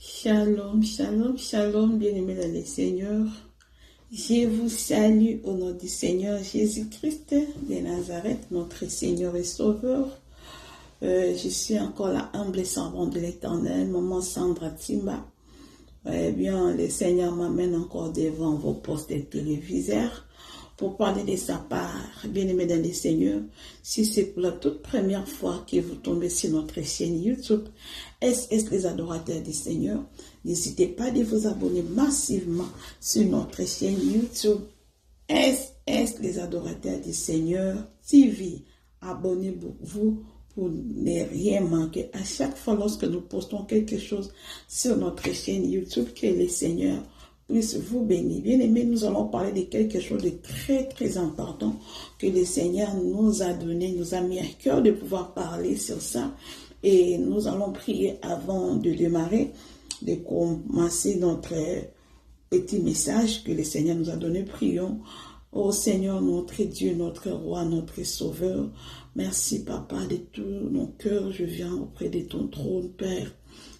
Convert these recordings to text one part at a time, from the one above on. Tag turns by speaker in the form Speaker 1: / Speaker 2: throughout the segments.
Speaker 1: Shalom, shalom, shalom, bien-aimés dans le Seigneur. Je vous salue au nom du Seigneur Jésus-Christ de Nazareth, notre Seigneur et Sauveur. Je suis encore la humble servante de l'Éternel, maman Sandra Timba. Eh bien, le Seigneur m'amène encore devant vos postes de téléviseurs pour parler de sa part. Bien-aimés dans le Seigneur, si c'est pour la toute première fois que vous tombez sur notre chaîne YouTube, SS les adorateurs du Seigneur, n'hésitez pas à vous abonner massivement sur notre chaîne YouTube, SS les adorateurs du Seigneur TV. Abonnez-vous pour ne rien manquer. À chaque fois lorsque nous postons quelque chose sur notre chaîne YouTube, que le Seigneur puisse vous bénir. Bien aimé, nous allons parler de quelque chose de très très important que le Seigneur nous a donné, nous a mis à cœur de pouvoir parler sur ça. Et nous allons prier avant de démarrer, de commencer notre petit message que le Seigneur nous a donné. Prions. Ô Seigneur, notre Dieu, notre Roi, notre Sauveur, merci Papa de tout mon cœur, je viens auprès de ton trône, Père.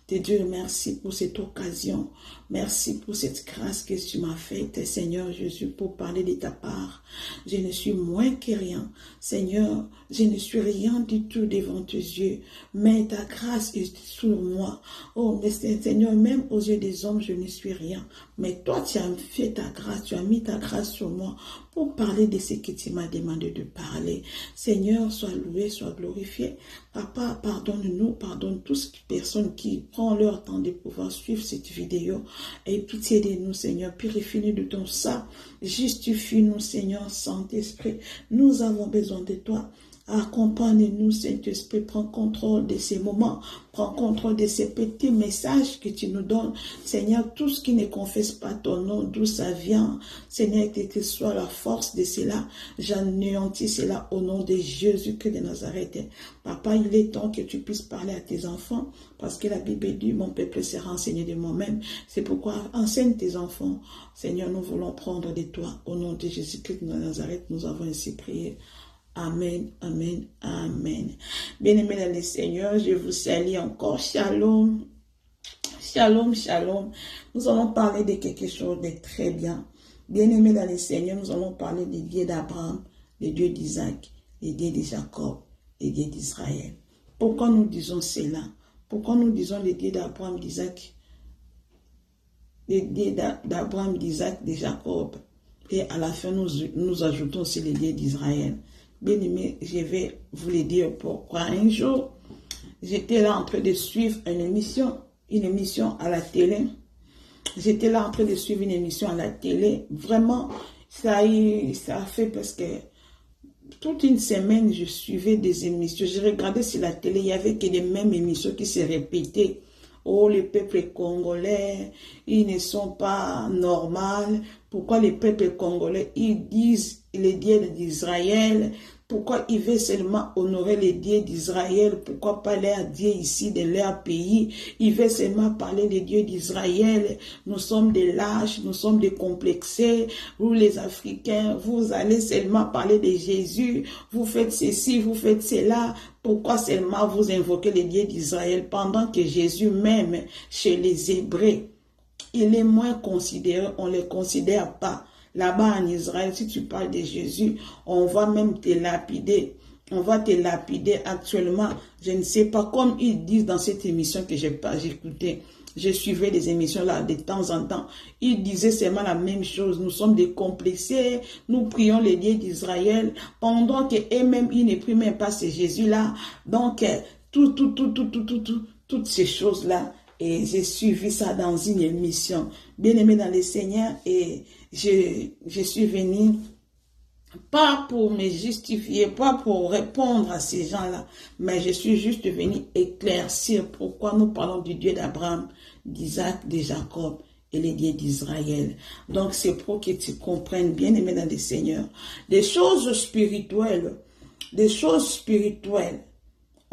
Speaker 1: Dieu, merci pour cette occasion. Merci pour cette grâce que tu m'as faite, Seigneur Jésus, pour parler de ta part. Je ne suis moins que rien. Seigneur, je ne suis rien du tout devant tes yeux. Mais ta grâce est sur moi. Oh, mais Seigneur, même aux yeux des hommes, je ne suis rien. Mais toi, tu as fait ta grâce, tu as mis ta grâce sur moi pour parler de ce que tu m'as demandé de parler. Seigneur, sois loué, sois glorifié. Papa, pardonne-nous, pardonne toutes les personnes qui prennent leur temps de pouvoir suivre cette vidéo. Et pitié de nous, Seigneur, purifie-nous de ton sang. Justifie-nous, Seigneur, Saint-Esprit. Nous avons besoin de toi. Accompagne-nous, Saint-Esprit, prends contrôle de ces moments, prends contrôle de ces petits messages que tu nous donnes. Seigneur, tout ce qui ne confesse pas ton nom, d'où ça vient, Seigneur, que ce soit la force de cela, j'anéantis cela au nom de Jésus-Christ de Nazareth. Papa, il est temps que tu puisses parler à tes enfants, parce que la Bible dit, mon peuple sera enseigné de moi-même. C'est pourquoi enseigne tes enfants. Seigneur, nous voulons prendre de toi. Au nom de Jésus-Christ de Nazareth, nous avons ainsi prié. Amen, amen, amen. Bien-aimés dans le Seigneur, je vous salue encore. Shalom, shalom, shalom. Nous allons parler de quelque chose de très bien. Bien-aimés dans le Seigneur, nous allons parler des dieux d'Abraham, des dieux d'Isaac, des dieux de Jacob, des dieux d'Israël. Pourquoi nous disons cela? Pourquoi nous disons les dieux d'Abraham, d'Isaac, les dieux d'Abraham, d'Isaac, de Jacob? Et à la fin, nous ajoutons aussi les dieux d'Israël. Bien aimé, je vais vous le dire pourquoi. Un jour, j'étais là en train de suivre une émission à la télé. J'étais là en train de suivre une émission à la télé. Vraiment, ça a fait parce que toute une semaine, je suivais des émissions. Je regardais sur la télé, il n'y avait que les mêmes émissions qui se répétaient. Oh, les peuples congolais, ils ne sont pas normaux. Pourquoi les peuples congolais, ils disent les dieux d'Israël? Pourquoi ils veulent seulement honorer les dieux d'Israël? Pourquoi pas leur Dieu ici de leur pays? Ils veulent seulement parler des dieux d'Israël. Nous sommes des lâches, nous sommes des complexés. Vous les Africains, vous allez seulement parler de Jésus. Vous faites ceci, vous faites cela. Pourquoi seulement vous invoquez les dieux d'Israël pendant que Jésus même chez les Hébreux, il est moins considéré, on ne les considère pas. Là-bas en Israël, si tu parles de Jésus, on va même te lapider. On va te lapider actuellement. Je ne sais pas, comme ils disent dans cette émission que j'ai écouté. Je suivais des émissions là de temps en temps. Ils disaient seulement la même chose. Nous sommes des complexés. Nous prions les dieux d'Israël. Pendant qu'eux-mêmes, ils ne prient même pas ces Jésus-là. Donc, toutes ces choses-là. Et j'ai suivi ça dans une émission. Bien aimé dans le Seigneur. Et je suis venue pas pour me justifier, pas pour répondre à ces gens-là, mais je suis juste venue éclaircir pourquoi nous parlons du Dieu d'Abraham, d'Isaac, de Jacob et les dieux d'Israël. Donc c'est pour que tu comprennes, bien aimé dans le Seigneur, des choses spirituelles,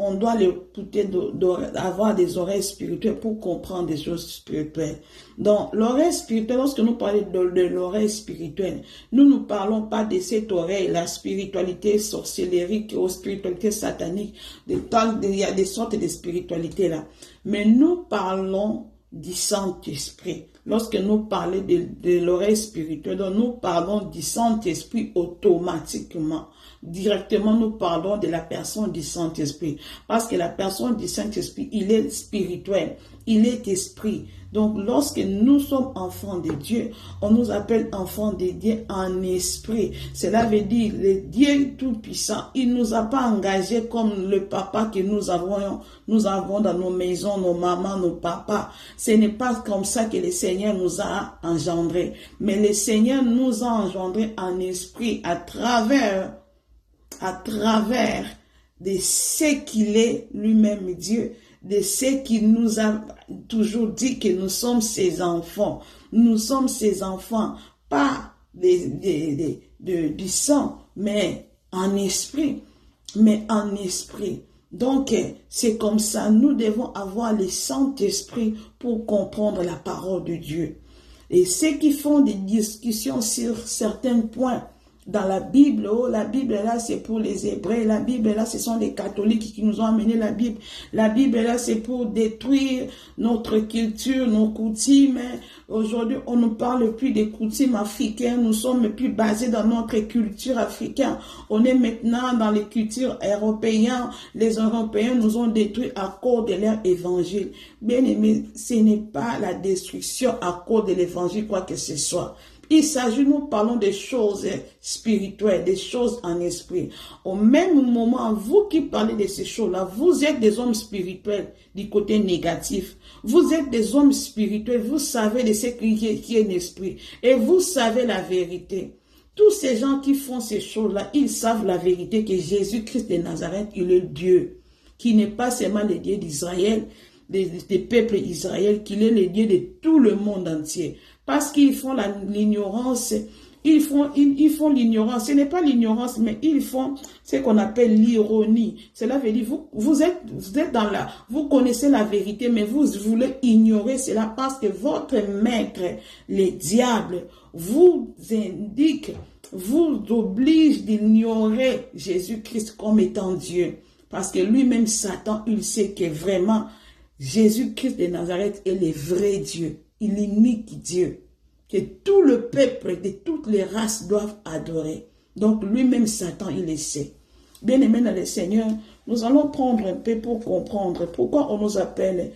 Speaker 1: on doit l'écouter, avoir des oreilles spirituelles pour comprendre des choses spirituelles. Donc, l'oreille spirituelle, lorsque nous parlons de l'oreille spirituelle, nous ne parlons pas de cette oreille, la spiritualité sorcellérique ou spiritualité satanique. Il y a des sortes de spiritualité là. Mais nous parlons du Saint-Esprit. Lorsque nous parlons de l'oreille spirituelle, donc nous parlons du Saint-Esprit automatiquement. Directement, nous parlons de la personne du Saint-Esprit. Parce que la personne du Saint-Esprit, il est spirituel, il est esprit. Donc, lorsque nous sommes enfants de Dieu, on nous appelle enfants de Dieu en esprit. Cela veut dire, le Dieu Tout-Puissant, il ne nous a pas engagés comme le papa que nous avons dans nos maisons, nos mamans, nos papas. Ce n'est pas comme ça que le Seigneur nous a engendrés. Mais le Seigneur nous a engendrés en esprit à travers de ce qu'il est lui-même Dieu, de ce qu'il nous a toujours dit que nous sommes ses enfants. Nous sommes ses enfants, pas du sang, mais en esprit. Donc, c'est comme ça, nous devons avoir le Saint-Esprit pour comprendre la parole de Dieu. Et ceux qui font des discussions sur certains points, dans la Bible, la Bible là c'est pour les Hébreux, la Bible là ce sont les catholiques qui nous ont amené la Bible là c'est pour détruire notre culture, nos coutumes. Aujourd'hui on ne parle plus des coutumes africaines, nous sommes plus basés dans notre culture africaine, on est maintenant dans les cultures européennes, les Européens nous ont détruits à cause de leur évangile. Bien aimé, ce n'est pas la destruction à cause de l'évangile quoi que ce soit. Il s'agit, nous parlons des choses spirituelles, des choses en esprit. Au même moment, vous qui parlez de ces choses-là, vous êtes des hommes spirituels du côté négatif. Vous êtes des hommes spirituels, vous savez de ce qui est l'esprit. Et vous savez la vérité. Tous ces gens qui font ces choses-là, ils savent la vérité que Jésus-Christ de Nazareth, il est Dieu. Qui n'est pas seulement le Dieu d'Israël, des peuples d'Israël, qu'il est le Dieu de tout le monde entier. Parce qu'ils font l'ignorance, ils font l'ignorance. Ce n'est pas l'ignorance, mais ils font ce qu'on appelle l'ironie. Cela veut dire, vous êtes vous connaissez la vérité, mais vous voulez ignorer cela parce que votre maître, le diable, vous indique, vous oblige d'ignorer Jésus-Christ comme étant Dieu. Parce que lui-même, Satan, il sait que vraiment, Jésus-Christ de Nazareth est le vrai Dieu. Il unique Dieu, que tout le peuple de toutes les races doivent adorer. Donc lui-même, Satan, il le sait. Bien aimé dans le Seigneur, nous allons prendre un peu pour comprendre pourquoi on nous appelle,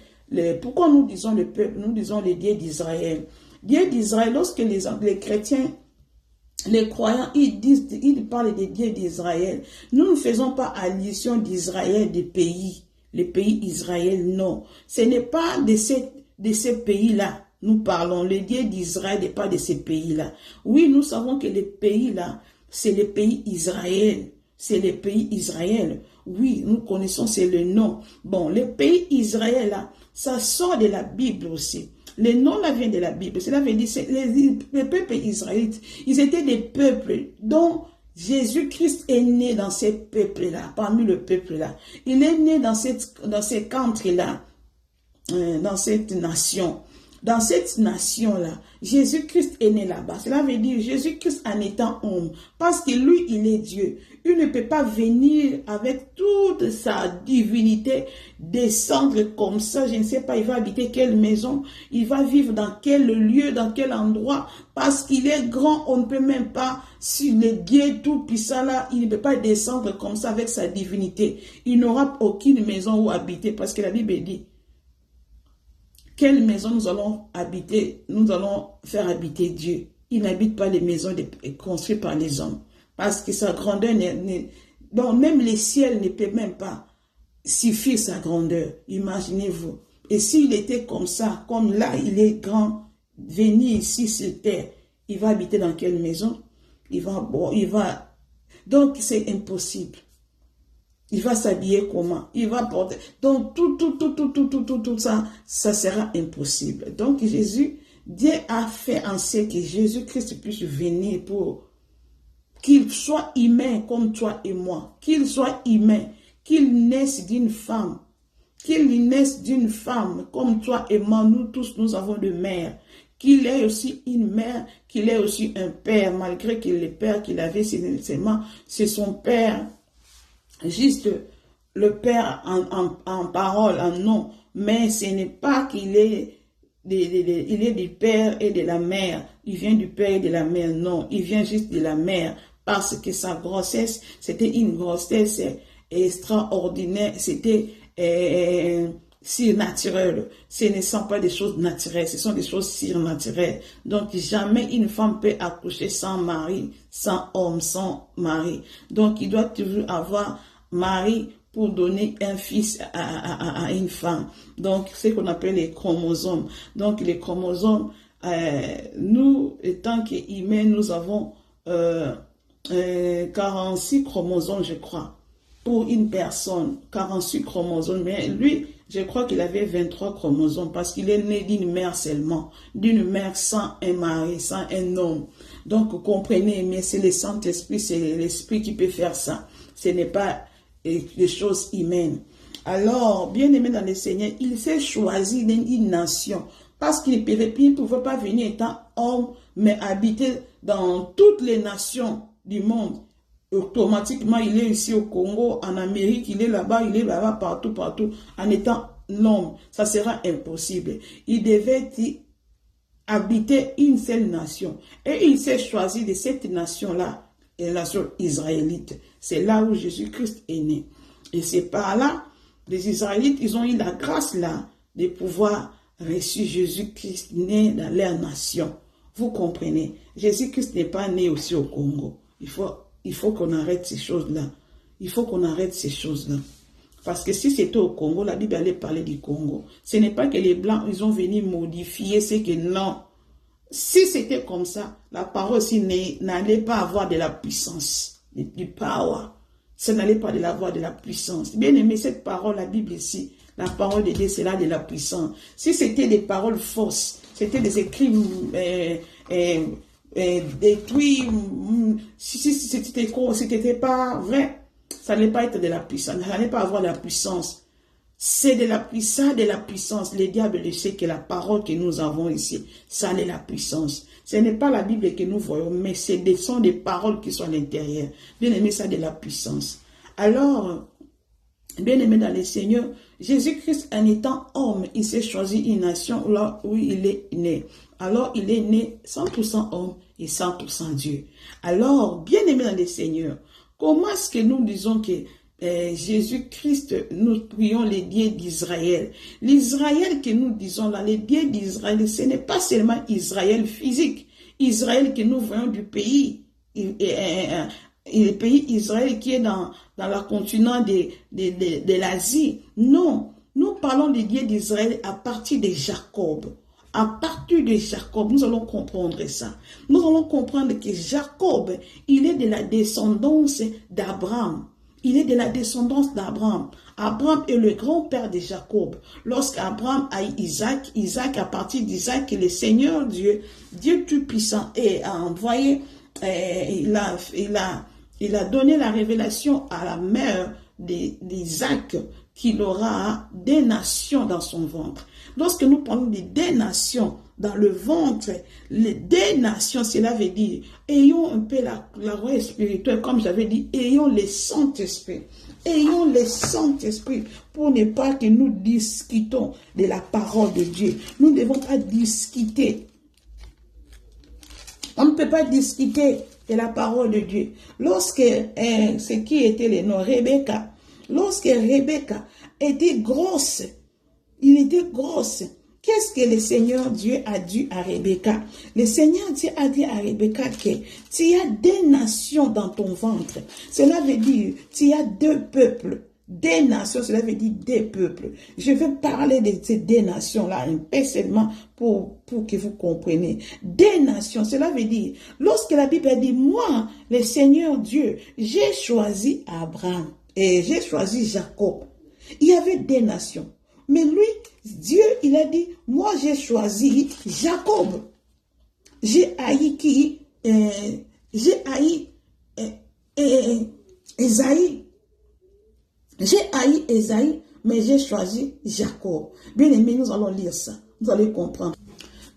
Speaker 1: pourquoi nous disons le peuple, nous disons les dieux d'Israël. Dieu d'Israël, lorsque les chrétiens, les croyants, ils parlent des dieux d'Israël. Nous ne faisons pas allusion d'Israël, des pays, les pays Israël, non. Ce n'est pas de ces pays-là. Nous parlons, le Dieu d'Israël n'est pas de ces pays-là. Oui, nous savons que les pays-là, c'est le pays Israël. C'est le pays Israël. Oui, nous connaissons, c'est le nom. Bon, le pays Israël, là, ça sort de la Bible aussi. Le nom là vient de la Bible. Cela veut dire, les peuples israélites, ils étaient des peuples dont Jésus-Christ est né dans ces peuples-là, parmi le peuple-là. Il est né dans ces country-là, dans cette nation. Dans cette nation-là, Jésus-Christ est né là-bas. Cela veut dire Jésus-Christ en étant homme. Parce que lui, il est Dieu. Il ne peut pas venir avec toute sa divinité, descendre comme ça. Je ne sais pas, il va habiter quelle maison, il va vivre dans quel lieu, dans quel endroit. Parce qu'il est grand, on ne peut même pas, si le Dieu tout-puissant là, il ne peut pas descendre comme ça avec sa divinité. Il n'aura aucune maison où habiter parce que la Bible dit, quelle maison nous allons habiter, nous allons faire habiter Dieu. Il n'habite pas les maisons construites par les hommes. Parce que sa grandeur donc même les ciels ne peuvent même pas suffire sa grandeur. Imaginez-vous. Et s'il était comme ça, comme là, il est grand, venir ici sur terre, il va habiter dans quelle maison? Donc c'est impossible. Il va s'habiller comment? Il va porter. Donc, tout ça, ça sera impossible. Donc, Dieu a fait en sorte que Jésus-Christ puisse venir pour qu'il soit humain comme toi et moi. Qu'il soit humain. Qu'il naisse d'une femme. Qu'il naisse d'une femme comme toi et moi. Nous tous, nous avons de mère. Qu'il ait aussi une mère, qu'il ait aussi un père, malgré que le père qu'il avait, c'est son père. Juste le Père en parole, en nom, mais ce n'est pas qu'il est il est du père et de la mère. Il vient du père et de la mère. Non, il vient juste de la mère. Parce que sa grossesse, c'était une grossesse extraordinaire. C'était surnaturel. Ce ne sont pas des choses naturelles, ce sont des choses surnaturelles. Donc, jamais une femme peut accoucher sans mari, sans homme, sans mari. Donc, il doit toujours avoir mari pour donner un fils à une femme. Donc, c'est ce qu'on appelle les chromosomes. Donc, les chromosomes, nous, tant qu'humains, nous avons 46 chromosomes, je crois, pour une personne, 46 chromosomes. Mais lui, je crois qu'il avait 23 chromosomes parce qu'il est né d'une mère seulement, d'une mère sans un mari, sans un homme. Donc, comprenez, mais c'est le Saint-Esprit, c'est l'Esprit qui peut faire ça. Ce n'est pas des choses humaines. Alors, bien aimé dans le Seigneur, il s'est choisi une nation parce qu'il ne pouvait pas venir étant homme, mais habiter dans toutes les nations du monde. Automatiquement, il est ici au Congo, en Amérique, il est là-bas, partout, en étant l'homme. Ça sera impossible. Il devait habiter une seule nation. Et il s'est choisi de cette nation-là, la nation israélite. C'est là où Jésus-Christ est né. Et c'est par là, les Israélites, ils ont eu la grâce là de pouvoir reçu Jésus-Christ né dans leur nation. Vous comprenez? Jésus-Christ n'est pas né aussi au Congo. Il faut qu'on arrête ces choses-là. Il faut qu'on arrête ces choses-là. Parce que si c'était au Congo, la Bible allait parler du Congo. Ce n'est pas que les Blancs, ils ont venu modifier, c'est que non. Si c'était comme ça, la parole aussi n'allait pas avoir de la puissance, du power. Ça n'allait pas avoir de la puissance. Bien aimé, cette parole, la Bible ici, la parole de Dieu, c'est là de la puissance. Si c'était des paroles fausses, c'était des écrits détruits, si c'était pas vrai, ça n'allait pas être de la puissance, ça n'allait pas avoir de la puissance. C'est de la puissance. Le diable le sait que la parole que nous avons ici, ça est la puissance. Ce n'est pas la Bible que nous voyons, mais ce sont des paroles qui sont à l'intérieur. Bien aimé, ça de la puissance. Alors, bien aimé dans le Seigneur, Jésus-Christ en étant homme, il s'est choisi une nation là où il est né. Alors, il est né 100% homme et 100% Dieu. Alors, bien aimé dans le Seigneur, comment est-ce que nous disons que Jésus-Christ, nous prions les dieux d'Israël. L'Israël que nous disons là, les dieux d'Israël, ce n'est pas seulement Israël physique. Israël que nous voyons du pays, le pays Israël qui est dans le continent de l'Asie. Non, nous parlons des dieux d'Israël à partir de Jacob. À partir de Jacob, nous allons comprendre ça. Nous allons comprendre que Jacob, il est de la descendance d'Abraham. Il est de la descendance d'Abraham. Abraham est le grand-père de Jacob. Lorsqu'Abraham a eu Isaac, à partir d'Isaac, le Seigneur Dieu, Dieu Tout-Puissant, a envoyé, il a donné la révélation à la mère d'Isaac qu'il aura des nations dans son ventre. Lorsque nous parlons de des nations dans le ventre, les des nations, cela veut dire, ayons un peu la roue spirituelle, comme j'avais dit, ayons le Saint-Esprit. Ayons le Saint-Esprit pour ne pas que nous discutons de la parole de Dieu. Nous ne devons pas discuter. On ne peut pas discuter de la parole de Dieu. Lorsque, ce qui était le nom, Rebecca, lorsque Rebecca était grosse, il était grosse. Qu'est-ce que le Seigneur Dieu a dit à Rebecca? Le Seigneur Dieu a dit à Rebecca que tu as des nations dans ton ventre. Cela veut dire, tu as deux peuples. Des nations, cela veut dire des peuples. Je vais parler de ces deux nations-là un peu seulement pour que vous compreniez. Des nations, cela veut dire, lorsque la Bible a dit, moi, le Seigneur Dieu, j'ai choisi Abraham et j'ai choisi Jacob. Il y avait des nations. Mais lui, Dieu, il a dit, moi j'ai choisi Jacob. J'ai haï qui? J'ai haï Esaïe. J'ai haï Esaïe, mais j'ai choisi Jacob. Bien aimé, nous allons lire ça. Vous allez comprendre.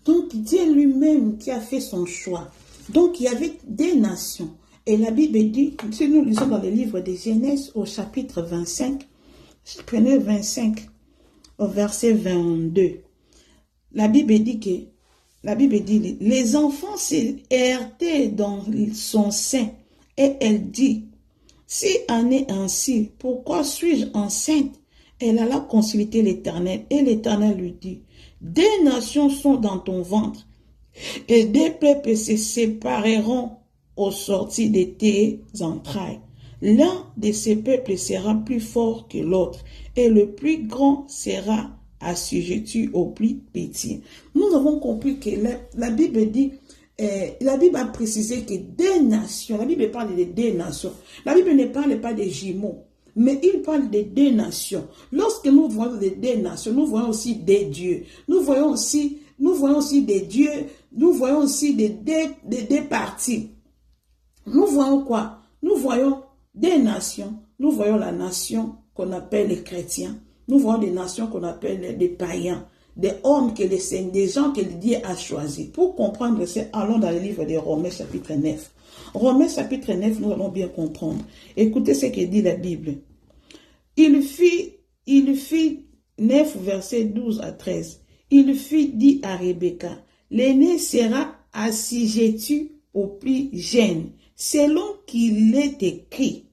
Speaker 1: Donc, Dieu lui-même qui a fait son choix. Donc, il y avait des nations. Et la Bible dit, si nous lisons dans le livre de Genèse au chapitre 25, prenez 25. Au verset 22. la Bible dit que, la Bible dit, les enfants se heurtaient dans son sein. Et elle dit, si en est ainsi, pourquoi suis-je enceinte? Elle alla consulter l'Éternel. Et l'Éternel lui dit, des nations sont dans ton ventre, et des peuples se sépareront au sortir de tes entrailles. L'un de ces peuples sera plus fort que l'autre, et le plus grand sera assujetti au plus petit. Nous avons compris que la Bible dit, la Bible a précisé que des nations, la Bible parle de des nations. La Bible ne parle pas des jumeaux, mais il parle de deux nations. Lorsque nous voyons des deux nations, nous voyons aussi des dieux. Nous voyons aussi des dieux, nous voyons aussi des parties. Nous voyons quoi? Nous voyons des nations. Nous voyons la nation qu'on appelle les chrétiens. Nous voyons des nations qu'on appelle des païens. Des hommes, des gens que Dieu a choisis. Pour comprendre ça, allons dans le livre de Romains chapitre 9. Romains chapitre 9, nous allons bien comprendre. Écoutez ce que dit la Bible. Il fit 9 versets 12 à 13. Il fit dit à Rebecca, l'aîné sera assujetti au plus jeune, selon qu'il est écrit.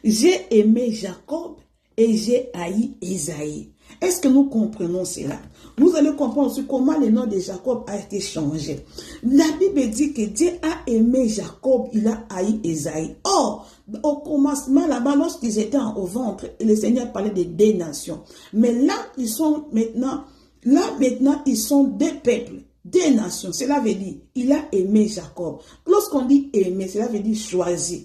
Speaker 1: J'ai aimé Jacob et j'ai haï Ésaïe. Est-ce que nous comprenons cela? Vous allez comprendre aussi comment le nom de Jacob a été changé. La Bible dit que Dieu a aimé Jacob, il a haï Ésaïe. Or, au commencement là-bas, lorsqu'ils étaient au ventre, le Seigneur parlait de deux nations. Mais là, ils sont maintenant, ils sont deux peuples, deux nations. Cela veut dire, il a aimé Jacob. Lorsqu'on dit aimer, cela veut dire choisir.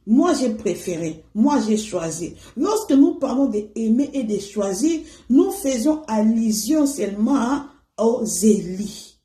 Speaker 1: Moi, j'ai préféré. Moi, j'ai choisi. Lorsque nous parlons d'aimer et de choisir, nous faisons allusion seulement aux élus.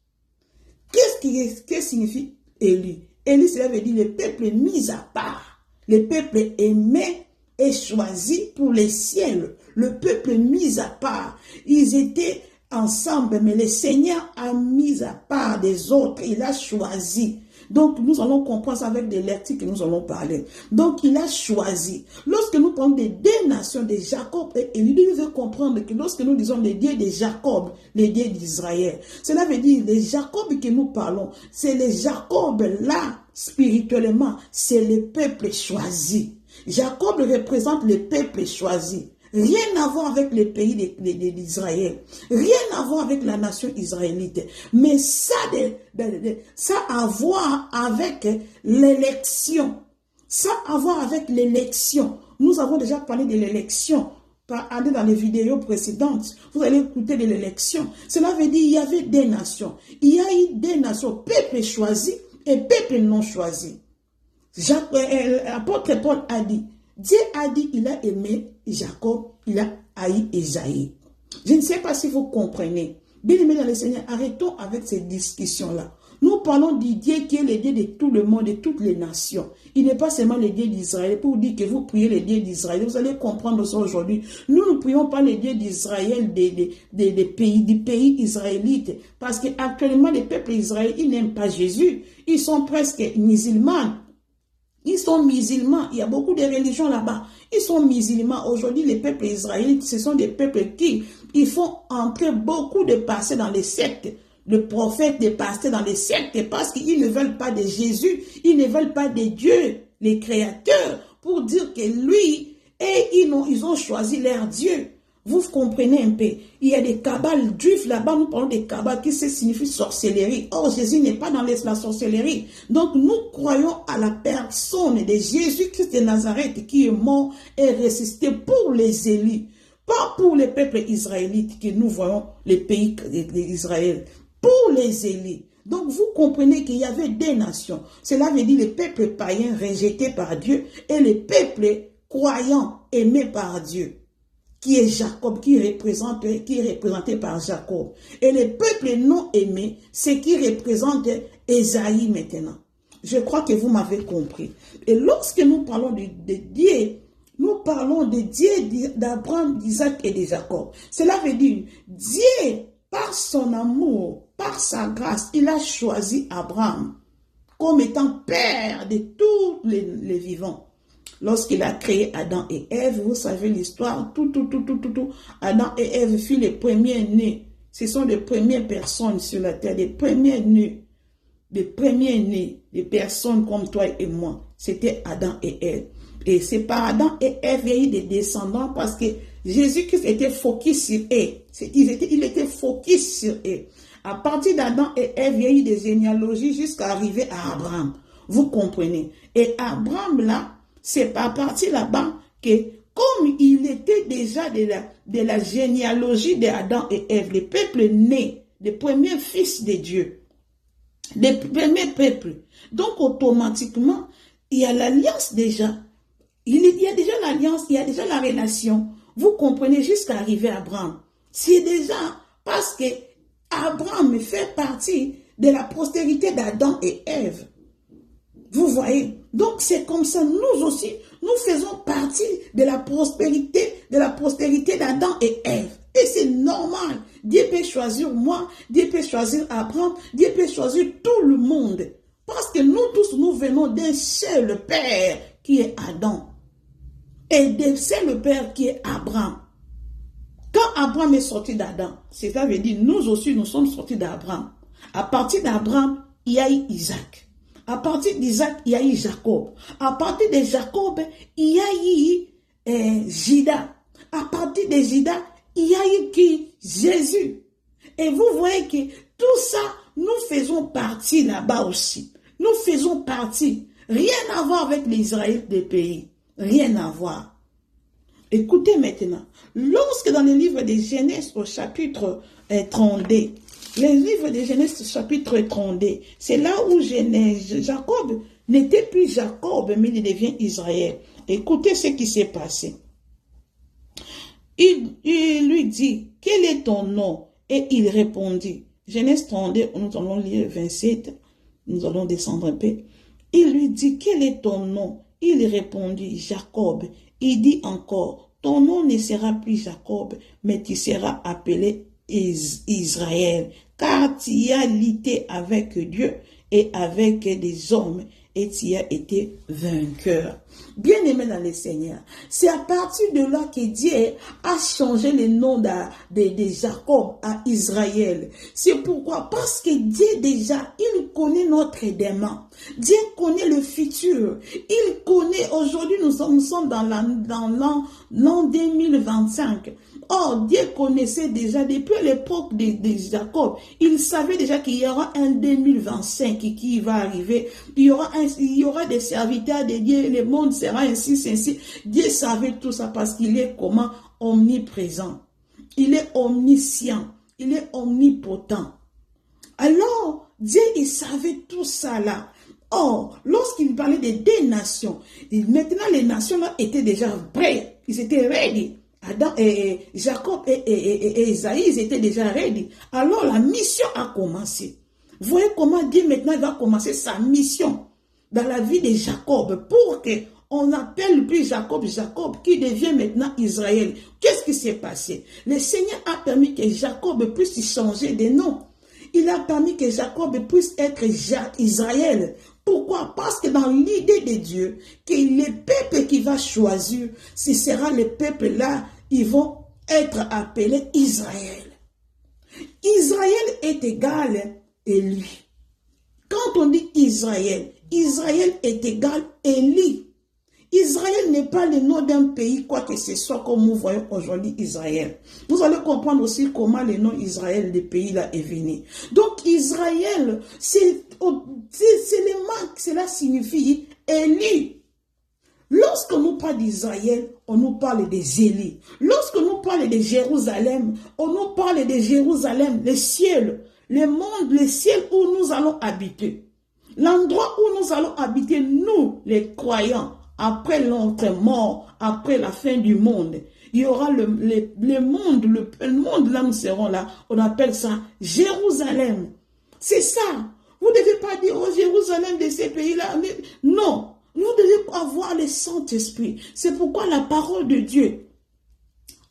Speaker 1: Qu'est-ce que signifie élu? Élu, cela veut dire le peuple mis à part. Le peuple aimé et choisi pour les ciels. Le peuple mis à part. Ils étaient ensemble, mais le Seigneur a mis à part des autres. Il a choisi. Donc, nous allons comprendre ça avec des lectures que nous allons parler. Donc, il a choisi. Lorsque nous parlons des deux nations, de Jacob et Élie, nous devons comprendre que lorsque nous disons les dieux de Jacob, les dieux d'Israël, cela veut dire les Jacob que nous parlons, c'est les Jacob là, spirituellement, c'est le peuple choisi. Jacob représente le peuple choisi. Rien à voir avec le pays d'Israël. Rien à voir avec la nation israélite. Mais ça a à voir avec l'élection. Ça a à voir avec l'élection. Nous avons déjà parlé de l'élection. Allez dans les vidéos précédentes. Vous allez écouter de l'élection. Cela veut dire qu'il y avait des nations. Il y a eu des nations, peuple choisi et peuple non choisi. L'apôtre Paul a dit, Dieu a dit, il a aimé Jacob, il a haï Ésaïe. Je ne sais pas si vous comprenez. Bien-aimés dans le Seigneur, arrêtons avec ces discussions-là. Nous parlons du Dieu qui est le Dieu de tout le monde, de toutes les nations. Il n'est pas seulement le Dieu d'Israël. Pour dire que vous priez le Dieu d'Israël, vous allez comprendre ça aujourd'hui. Nous ne prions pas le Dieu d'Israël, du pays israélite. Parce qu'actuellement, les peuples israéliens, ils n'aiment pas Jésus. Ils sont presque musulmans. Ils sont musulmans. Il y a beaucoup de religions là-bas. Ils sont musulmans. Aujourd'hui, les peuples israélites, ce sont des peuples qui ils font entrer beaucoup de pasteurs dans les sectes. Le prophète des pasteurs dans les sectes parce qu'ils ne veulent pas de Jésus. Ils ne veulent pas de Dieu, les créateurs, pour dire que lui, et ils ont choisi leur Dieu. Vous comprenez un peu. Il y a des kabbales juifs là-bas. Nous parlons des kabbales qui signifie sorcellerie. Or, Jésus n'est pas dans la sorcellerie. Donc, nous croyons à la personne de Jésus-Christ de Nazareth qui est mort et ressuscité pour les élus. Pas pour les peuples israélites que nous voyons, les pays d'Israël. Pour les élus. Donc, vous comprenez qu'il y avait des nations. Cela veut dire les peuples païens rejetés par Dieu et les peuples croyants aimés par Dieu. Qui est Jacob, qui est représenté par Jacob. Et les peuples non aimés, c'est qui représente Ésaïe maintenant. Je crois que vous m'avez compris. Et lorsque nous parlons de Dieu, nous parlons de Dieu d'Abraham, d'Isaac et de Jacob. Cela veut dire, Dieu, par son amour, par sa grâce, il a choisi Abraham comme étant père de tous les vivants. Lorsqu'il a créé Adam et Ève, vous savez l'histoire, tout. Adam et Ève furent les premiers nés Ce sont les premières personnes sur la terre, les premiers nés, des personnes comme toi et moi. C'était Adam et Ève. Et c'est par Adam et Ève, il y a eu des descendants parce que Jésus-Christ était focus sur eux. Il était focus sur eux. À partir d'Adam et Ève, il y a eu des généalogies jusqu'à arriver à Abraham. Vous comprenez? Et Abraham, là, c'est à partir là-bas que, comme il était déjà de la généalogie d'Adam et Ève, le peuple né, les premiers fils de Dieu, les premiers peuples. Donc, automatiquement, il y a l'alliance déjà. Il y a déjà l'alliance, il y a déjà la relation. Vous comprenez, jusqu'à arriver à Abraham. C'est déjà parce que Abraham fait partie de la postérité d'Adam et Ève. Vous voyez? Donc c'est comme ça, nous aussi, nous faisons partie de la postérité d'Adam et Ève. Et c'est normal. Dieu peut choisir moi, Dieu peut choisir Abraham, Dieu peut choisir tout le monde. Parce que nous tous, nous venons d'un seul Père qui est Adam. Et d'un seul Père qui est Abraham. Quand Abraham est sorti d'Adam, ça veut dire nous aussi, nous sommes sortis d'Abraham. À partir d'Abraham, il y a eu Isaac. À partir d'Isaac, il y a eu Jacob. À partir de Jacob, il y a eu Judas. À partir de Judas, il y a eu qui? Jésus. Et vous voyez que tout ça, nous faisons partie là-bas aussi. Nous faisons partie. Rien à voir avec l'Israël des pays. Rien à voir. Écoutez maintenant. Lorsque dans le livre de Genèse au chapitre 32, le livre de Genèse chapitre 32, c'est là où Jacob n'était plus Jacob, mais il devient Israël. Écoutez ce qui s'est passé. Il lui dit, quel est ton nom? Et il répondit, Genèse 32, nous allons lire 27, nous allons descendre un peu. Il lui dit, quel est ton nom? Il répondit, Jacob. Il dit encore, ton nom ne sera plus Jacob, mais tu seras appelé Israël, car tu as lutté avec Dieu et avec des hommes, et tu as été vainqueur. Bien-aimé dans le Seigneur, c'est à partir de là que Dieu a changé le nom de Jacob à Israël. C'est pourquoi? Parce que Dieu déjà, il connaît notre démon. Dieu connaît le futur. Il connaît, aujourd'hui nous sommes dans l'an 2025. Or, Dieu connaissait déjà depuis l'époque de Jacob. Il savait déjà qu'il y aura un 2025 qui va arriver. Il y aura des serviteurs de Dieu. Le monde sera ainsi. Dieu savait tout ça parce qu'il est comment? Omniprésent. Il est omniscient. Il est omnipotent. Alors, Dieu, il savait tout ça là. Or, lorsqu'il parlait des deux nations, maintenant les nations là étaient déjà prêtes. Ils étaient ready. Adam et Jacob et Isaïe, ils étaient déjà ready. Alors la mission a commencé. Vous voyez comment Dieu maintenant va commencer sa mission dans la vie de Jacob pour qu'on n'appelle plus Jacob, qui devient maintenant Israël. Qu'est-ce qui s'est passé? Le Seigneur a permis que Jacob puisse changer de nom. Il a permis que Jacob puisse être Israël. Pourquoi? Parce que dans l'idée de Dieu, que les peuples qu'il va choisir, ce sera les peuples là, ils vont être appelés Israël. Israël est égal Élie. Quand on dit Israël, Israël est égal Élie. Israël n'est pas le nom d'un pays, quoi que ce soit, comme nous voyons aujourd'hui Israël. Vous allez comprendre aussi comment le nom Israël des pays là est venu. Donc Israël, c'est le marque, cela signifie élu. Lorsque nous parle d'Israël, on nous parle des élus. Lorsque nous parle de Jérusalem, on nous parle de Jérusalem, le ciel, le monde, le ciel où nous allons habiter. L'endroit où nous allons habiter, nous, les croyants, après notre mort, après la fin du monde, il y aura le monde, le monde là nous serons là, on appelle ça Jérusalem. C'est ça. Vous ne devez pas dire, oh Jérusalem de ces pays-là. Non, nous devons avoir le Saint-Esprit. C'est pourquoi la parole de Dieu,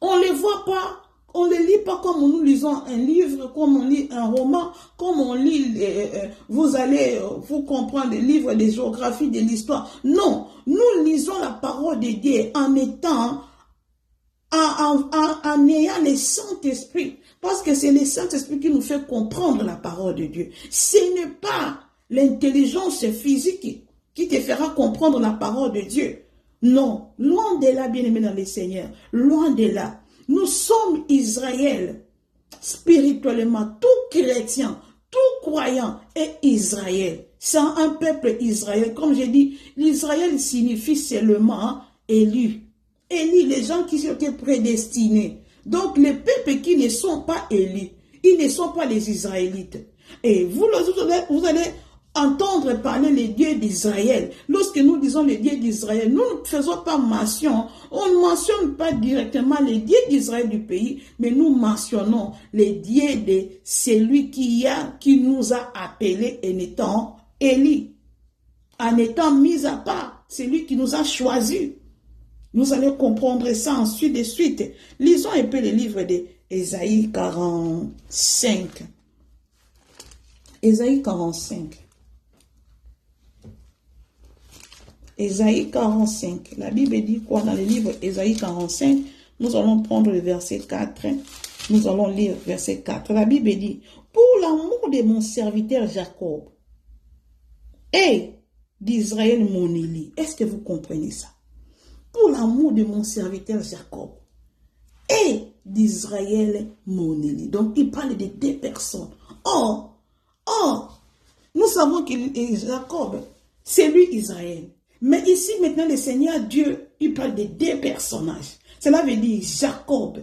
Speaker 1: on ne les voit pas, on ne les lit pas comme nous lisons un livre, comme on lit un roman, comme on lit, vous allez vous comprendre les livres de géographie, de l'histoire. Non, nous lisons la parole de Dieu en étant, en ayant le Saint-Esprit. Parce que c'est le Saint-Esprit qui nous fait comprendre la parole de Dieu. Ce n'est pas l'intelligence physique qui te fera comprendre la parole de Dieu. Non, loin de là, bien-aimés dans le Seigneur, loin de là. Nous sommes Israël, spirituellement, tout chrétien, tout croyant est Israël. C'est un peuple Israël. Comme j'ai dit, l'Israël signifie seulement élu. Élu, les gens qui étaient prédestinés. Donc, les peuples qui ne sont pas élus, ils ne sont pas les Israélites. Et vous allez entendre parler les dieux d'Israël. Lorsque nous disons les dieux d'Israël, nous ne faisons pas mention, on ne mentionne pas directement les dieux d'Israël du pays, mais nous mentionnons les dieux de celui qui nous a appelés en étant élus, en étant mis à part, celui qui nous a choisis. Nous allons comprendre ça ensuite de suite. Lisons un peu le livre d'Ésaïe 45. Ésaïe 45. Ésaïe 45. La Bible dit quoi dans le livre Ésaïe 45? Nous allons prendre le verset 4. Nous allons lire verset 4. La Bible dit, pour l'amour de mon serviteur Jacob et d'Israël mon élu. Est-ce que vous comprenez ça? Pour l'amour de mon serviteur Jacob et d'Israël mon élu. Donc, il parle de deux personnes. Or, nous savons que Jacob, c'est lui Israël. Mais ici, maintenant, le Seigneur Dieu, il parle de deux personnages. Cela veut dire Jacob,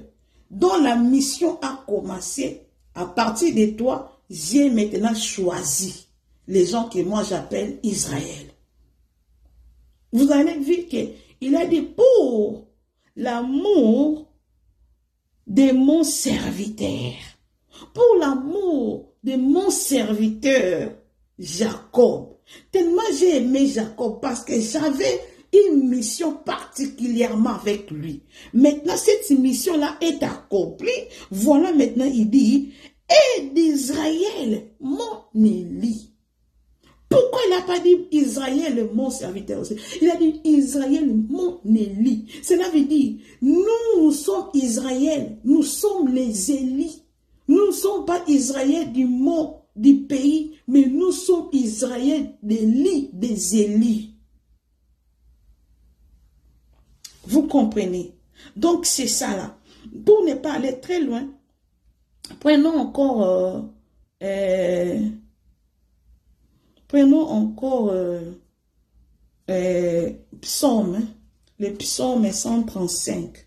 Speaker 1: dont la mission a commencé. À partir de toi, j'ai maintenant choisi les gens que moi j'appelle Israël. Vous avez vu qu'il a dit pour l'amour de mon serviteur. Pour l'amour de mon serviteur Jacob. Tellement j'ai aimé Jacob parce que j'avais une mission particulièrement avec lui. Maintenant, cette mission-là est accomplie. Voilà, maintenant, il dit, et d'Israël, mon élu. Pourquoi il n'a pas dit Israël, mon serviteur aussi? Il a dit Israël, mon élu. Cela veut dire, nous sommes Israël, nous sommes les élus. Nous ne sommes pas Israël du monde, du pays, mais nous sommes Israël des élus. Vous comprenez? Donc c'est ça là. Pour ne pas aller très loin, prenons encore psaume, le psaume 135.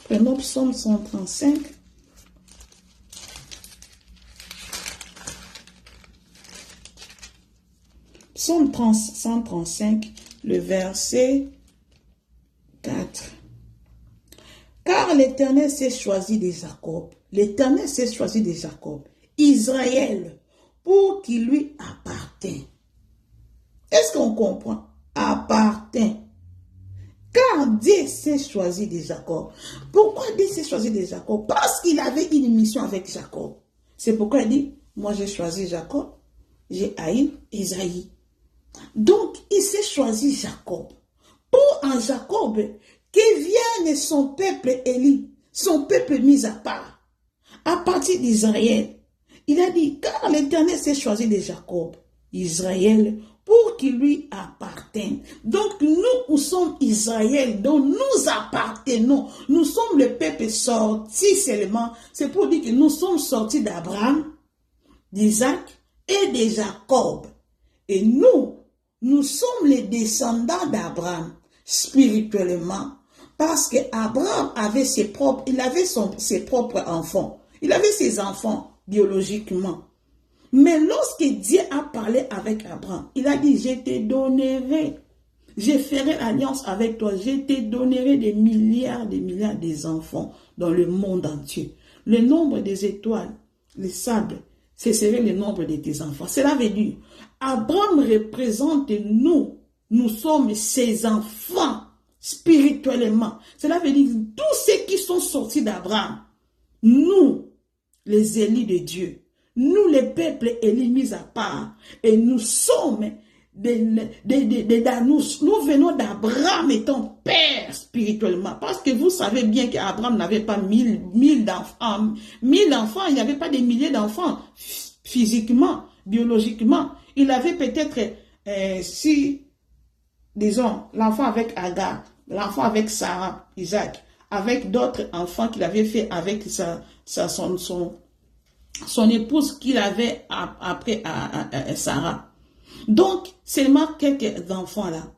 Speaker 1: Prenons psaume 135. Psaume 135, le verset 4. Car l'Éternel s'est choisi de Jacob. L'Éternel s'est choisi de Jacob. Israël, pour qu'il lui appartient. Est-ce qu'on comprend? Appartient. Car Dieu s'est choisi de Jacob. Pourquoi Dieu s'est choisi de Jacob? Parce qu'il avait une mission avec Jacob. C'est pourquoi il dit, moi j'ai choisi Jacob, j'ai haï Isaïe. Donc, il s'est choisi Jacob. Pour un Jacob, que vienne son peuple élu, son peuple mis à part, à partir d'Israël. Il a dit, car l'Éternel s'est choisi de Jacob, Israël, pour qu'il lui appartienne. Donc, nous sommes Israël, dont nous appartenons. Nous sommes le peuple sorti seulement. C'est pour dire que nous sommes sortis d'Abraham, d'Isaac et de Jacob. Et nous sommes les descendants d'Abraham, spirituellement. Parce qu'Abraham avait ses propres enfants. Il avait ses enfants biologiquement. Mais lorsque Dieu a parlé avec Abraham, il a dit, je te donnerai, je ferai alliance avec toi, je te donnerai des milliards des enfants dans le monde entier. Le nombre des étoiles, les sables, ce serait le nombre de tes enfants. Cela veut dire, Abraham représente nous. Nous sommes ses enfants spirituellement. Cela veut dire tous ceux qui sont sortis d'Abraham, nous, les élus de Dieu, nous les peuples élus mis à part, et nous sommes nous venons d'Abraham étant père spirituellement. Parce que vous savez bien qu'Abraham n'avait pas mille d'enfants. 1000 enfants, il n'y avait pas des milliers d'enfants physiquement, biologiquement. Il avait peut-être, si, disons, l'enfant avec Agar, l'enfant avec Sarah, Isaac, avec d'autres enfants qu'il avait fait avec son épouse qu'il avait après Sarah. Donc, seulement quelques enfants là.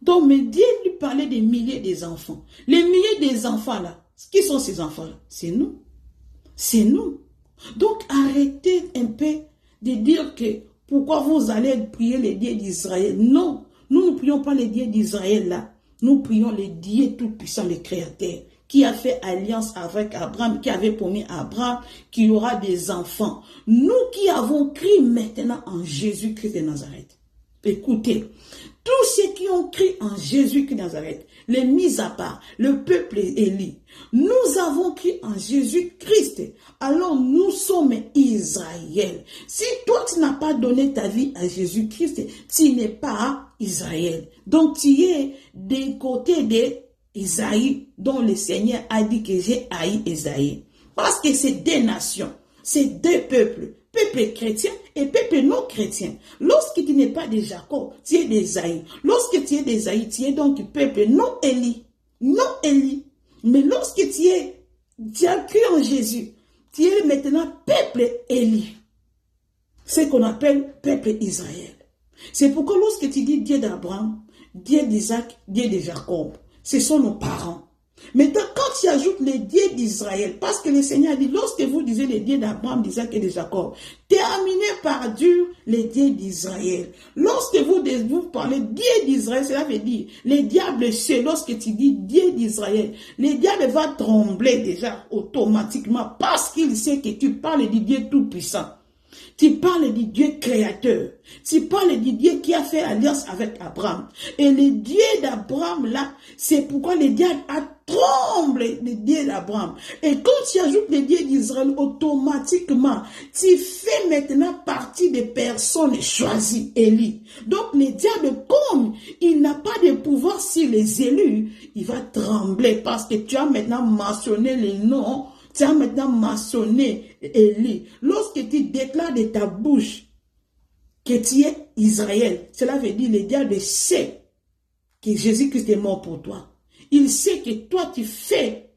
Speaker 1: Donc, mais Dieu lui parlait des milliers des enfants. Les milliers des enfants là, qui sont ces enfants là? C'est nous. C'est nous. Donc, arrêtez un peu de dire que pourquoi vous allez prier les dieux d'Israël. Non, nous ne prions pas les dieux d'Israël là. Nous prions les dieux tout-puissants, les créateurs, qui a fait alliance avec Abraham, qui avait promis à Abraham qu'il y aura des enfants. Nous qui avons crié maintenant en Jésus-Christ de Nazareth. Écoutez, tous ceux qui ont crié en Jésus-Christ de Nazareth, les mis à part, le peuple élu, nous avons crié en Jésus-Christ. Alors nous sommes Israël. Si toi tu n'as pas donné ta vie à Jésus-Christ, tu n'es pas Israël. Donc tu es des côtés d'Isaïe, dont le Seigneur a dit que j'ai haï Isaïe. Parce que c'est deux nations, c'est deux peuples. Peuple chrétien et peuple non chrétien. Lorsque tu n'es pas de Jacob, tu es d'Ésaïe. Lorsque tu es d'Ésaïe, tu es donc peuple non éli. Non éli. Mais lorsque tu as cru en Jésus, tu es maintenant peuple éli. C'est ce qu'on appelle peuple Israël. C'est pourquoi lorsque tu dis Dieu d'Abraham, Dieu d'Isaac, Dieu de Jacob, ce sont nos parents. Maintenant, quand tu ajoutes les dieux d'Israël, parce que le Seigneur a dit, lorsque vous disiez les dieux d'Abraham, d'Isaac et de Jacob, terminez par dire les dieux d'Israël. Lorsque vous parlez dieux d'Israël, cela veut dire, les diables, c'est lorsque tu dis dieu d'Israël, les diables vont trembler déjà automatiquement parce qu'il sait que tu parles du Dieu tout-puissant. Tu parles du Dieu créateur. Tu parles du Dieu qui a fait alliance avec Abraham. Et le Dieu d'Abraham là, c'est pourquoi le diable a tremblé, le Dieu d'Abraham. Et quand tu ajoutes le Dieu d'Israël, automatiquement, tu fais maintenant partie des personnes choisies, élies. Donc le diable, comme il n'a pas de pouvoir sur les élus, il va trembler parce que tu as maintenant mentionné les noms. Tu as maintenant mentionné Élie. Lorsque tu déclares de ta bouche que tu es Israël, cela veut dire le diable sait que Jésus-Christ est mort pour toi. Il sait que toi tu fais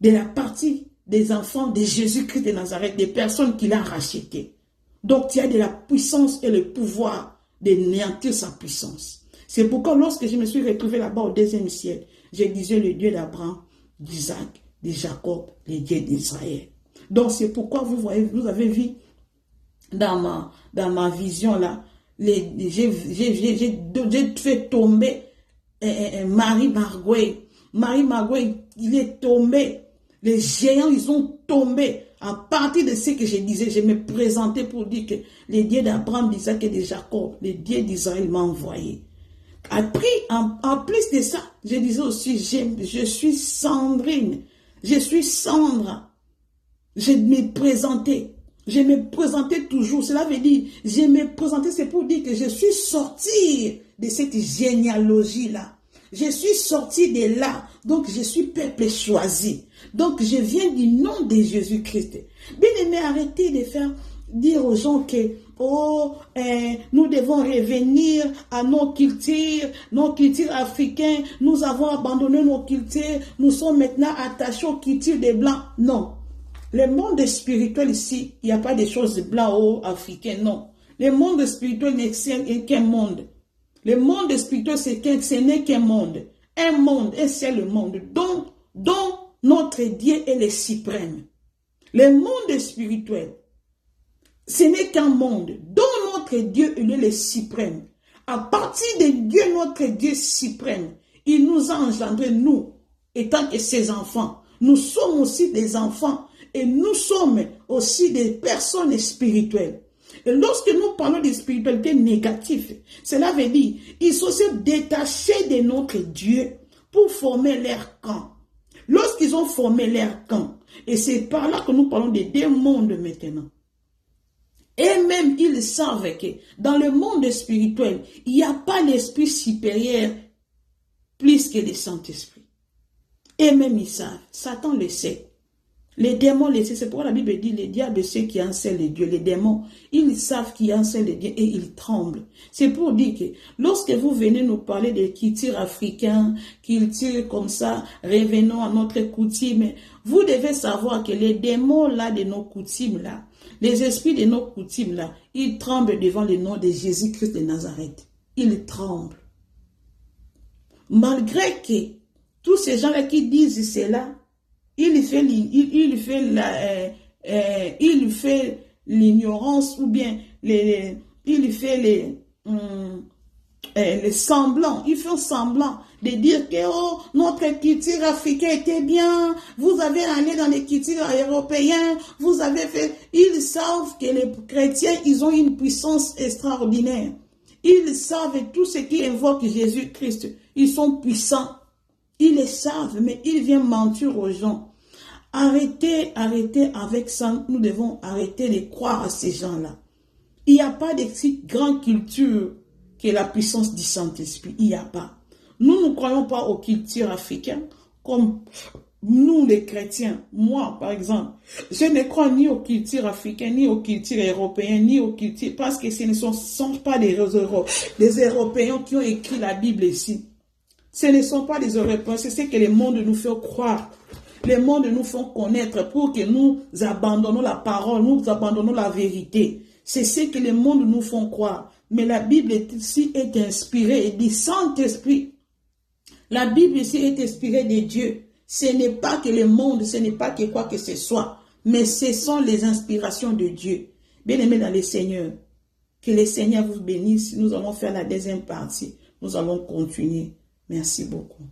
Speaker 1: de la partie des enfants de Jésus-Christ de Nazareth, des personnes qu'il a rachetées. Donc tu as de la puissance et le pouvoir de néantir sa puissance. C'est pourquoi lorsque je me suis retrouvé là-bas au deuxième ciel, je disais le Dieu d'Abraham, d'Isaac, de Jacob, les dieux d'Israël. Donc c'est pourquoi vous voyez, vous avez vu dans ma vision là, j'ai fait tomber Marie Margouet. Marie Margouet, il est tombé. Les géants, ils ont tombé. À partir de ce que je disais, je me présentais pour dire que les dieux d'Abraham, d'Isaac et de Jacob, les dieux d'Israël m'ont envoyé. Après, en plus de ça, je disais aussi, je suis Sandrine. Je suis Sandra. Je me présentais. Je me présentais toujours. Cela veut dire, je me présentais, c'est pour dire que je suis sortie de cette généalogie-là. Je suis sortie de là. Donc, je suis peuple choisi. Donc, je viens du nom de Jésus-Christ. Bien aimé, arrêtez de faire dire aux gens que nous devons revenir à nos cultures africaines. Nous avons abandonné nos cultures. Nous sommes maintenant attachés aux cultures des Blancs. Non. Le monde spirituel ici, il n'y a pas de choses blancs ou africaines, non. Le monde spirituel n'est qu'un monde. Le monde spirituel, ce n'est qu'un monde. Un monde, un seul monde, dont notre Dieu est le suprême. Le monde spirituel, ce n'est qu'un monde dont notre Dieu il est le suprême. À partir de Dieu, notre Dieu suprême, il nous a engendrés, nous, étant que ses enfants. Nous sommes aussi des enfants et nous sommes aussi des personnes spirituelles. Et lorsque nous parlons de spiritualité négative, cela veut dire ils sont se détachés de notre Dieu pour former leur camp. Lorsqu'ils ont formé leur camp, et c'est par là que nous parlons des deux mondes maintenant. Et même, ils savent que dans le monde spirituel, il n'y a pas l'esprit supérieur plus que le Saint-Esprit. Et même, ils savent. Satan le sait. Les démons le savent. C'est pourquoi la Bible dit, les diables, ceux qui en savent les dieux, les démons, ils savent qu'ils en savent les dieux et ils tremblent. C'est pour dire que lorsque vous venez nous parler de culture africaine, culture comme ça, revenons à notre coutume, vous devez savoir que les démons là de nos coutumes là, les esprits de nos coutumes là, ils tremblent devant le nom de Jésus-Christ de Nazareth. Ils tremblent. Malgré que tous ces gens-là qui disent cela, il fait l'ignorance ou bien il fait les semblants. Ils font semblant de dire que oh, notre culture africaine était bien, vous avez allé dans les cultures européennes, vous avez fait... Ils savent que les chrétiens, ils ont une puissance extraordinaire. Ils savent tout ce qui invoque Jésus-Christ. Ils sont puissants. Ils le savent, mais ils viennent mentir aux gens. Arrêtez avec ça. Nous devons arrêter de croire à ces gens-là. Il n'y a pas de si grande culture que la puissance du Saint-Esprit. Il n'y a pas. Nous ne croyons pas aux cultures africaines comme nous les chrétiens. Moi, par exemple, je ne crois ni aux cultures africaines, ni aux cultures européennes, ni aux cultures... Parce que ce ne sont pas des Européens qui ont écrit la Bible ici. Ce ne sont pas des Européens, c'est ce que le monde nous fait croire. Le monde nous fait connaître pour que nous abandonnons la parole, nous abandonnons la vérité. C'est ce que le monde nous fait croire. Mais la Bible ici est inspirée du Saint-Esprit. La Bible ici est inspirée de Dieu. Ce n'est pas que le monde, ce n'est pas que quoi que ce soit, mais ce sont les inspirations de Dieu. Bien-aimés dans le Seigneur, que le Seigneur vous bénisse. Nous allons faire la deuxième partie. Nous allons continuer. Merci beaucoup.